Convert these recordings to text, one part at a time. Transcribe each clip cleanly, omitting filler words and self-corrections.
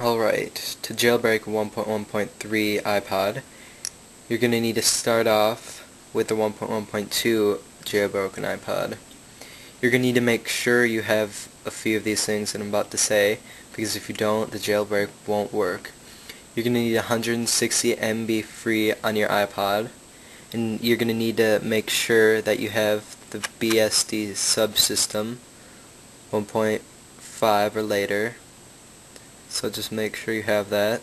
Alright, to jailbreak 1.1.3 iPod, you're going to need to start off with the 1.1.2 jailbroken iPod. You're going to need to make sure you have a few of these things that I'm about to say, because if you don't, the jailbreak won't work. You're going to need 160 MB free on your iPod, and you're going to need to make sure that you have the BSD SubSystem 1.5 or later. So just make sure you have that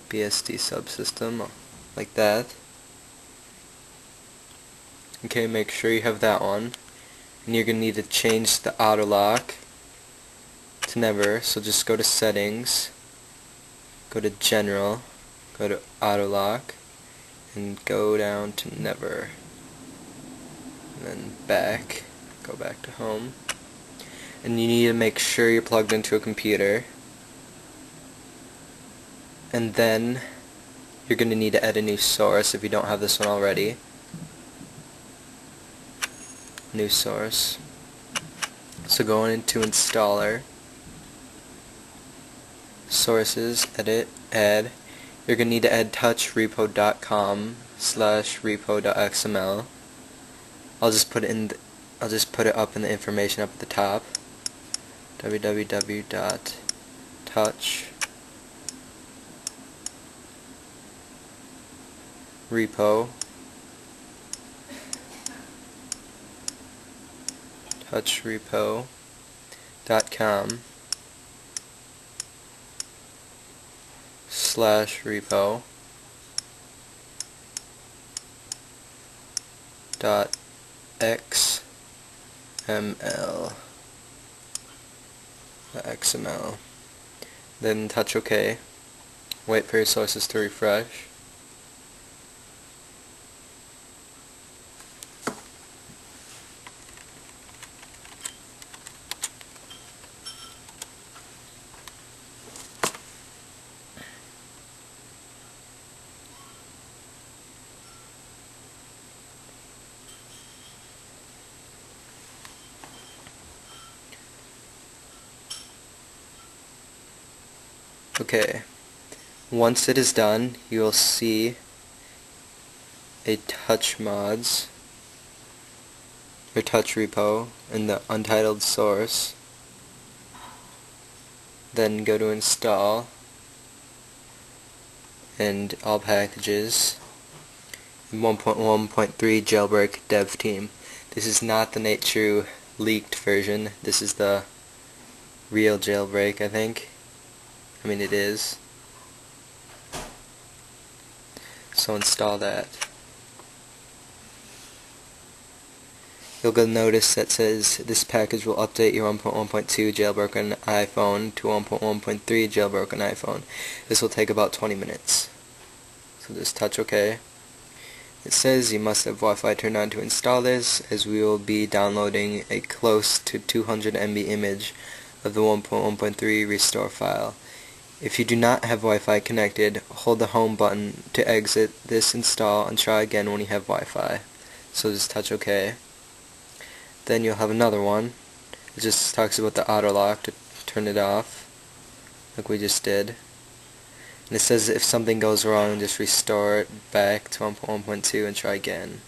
BSD SubSystem like that. Okay, make sure you have that one. And you're going to need to change the AutoLock to never. So just go to settings, go to general, go to AutoLock, and go down to never. And then back, go back to home. And you need to make sure you're plugged into a computer. And then you're going to need to add a new source if you don't have this one already. New source. So go into installer, sources, edit, add. You're going to need to add touchrepo.com/repo.xml. I'll just put it up in the information up at the top. touchrepo.com/repo.xml. Then touch OK. Wait for your sources to refresh. Okay, once it is done, you will see a touch mods or touch repo in the untitled source. Then go to install and all packages. 1.1.3 jailbreak dev team. This is not the Nate True leaked version. This is the real jailbreak, I think. I mean, it is. So install that. You'll get a notice that says this package will update your 1.1.2 jailbroken iPhone to 1.1.3 jailbroken iPhone. This will take about 20 minutes. So just touch OK. It says you must have Wi-Fi turned on to install this, as we will be downloading a close to 200 MB image of the 1.1.3 restore file. If you do not have Wi-Fi connected, hold the home button to exit this install and try again when you have Wi-Fi. So just touch OK. Then you'll have another one. It just talks about the AutoLock to turn it off, like we just did. And it says if something goes wrong, just restore it back to 1.1.2 and try again.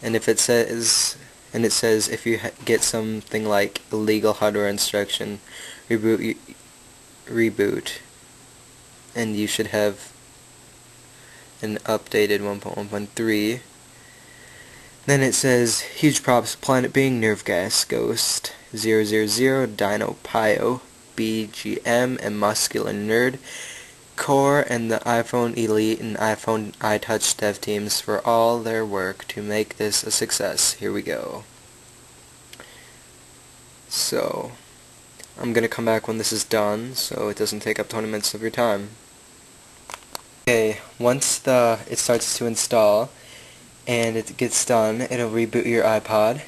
And if it says if you get something like illegal hardware instruction, reboot, and you should have an updated 1.1.3. Then it says huge props: Planet Being, Nerve Gas, Ghost 000, Dino Pio, BGM, and Muscular Nerd, Core, and the iPhone Elite and iPhone iTouch dev teams for all their work to make this a success. Here we go. So I'm going to come back when this is done, so it doesn't take up 20 minutes of your time. Okay, once it starts to install and it gets done, it'll reboot your iPod.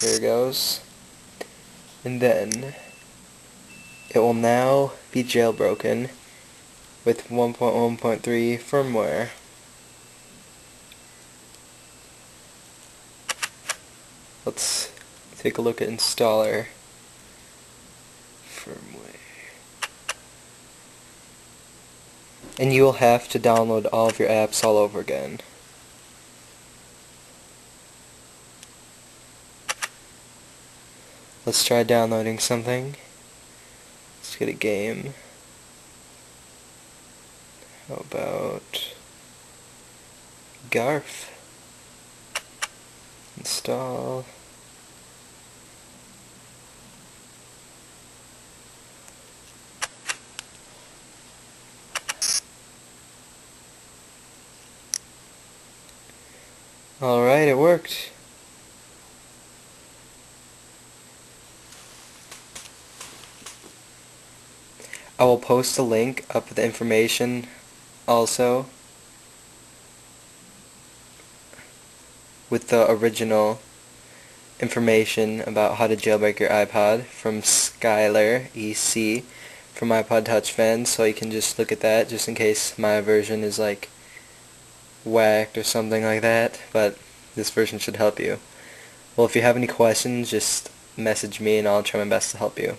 Here it goes. And then it will now be jailbroken with 1.1.3 firmware. Let's take a look at installer. firmware. And you will have to download all of your apps all over again. Let's try downloading something. Let's get a game. How about Garf? Install. Alright, it worked. I will post a link up with the information also with the original information about how to jailbreak your iPod from SkylarEC from iPod Touch fans, so you can just look at that just in case my version is like whacked or something like that, but this version should help you. Well, if you have any questions, just message me and I'll try my best to help you.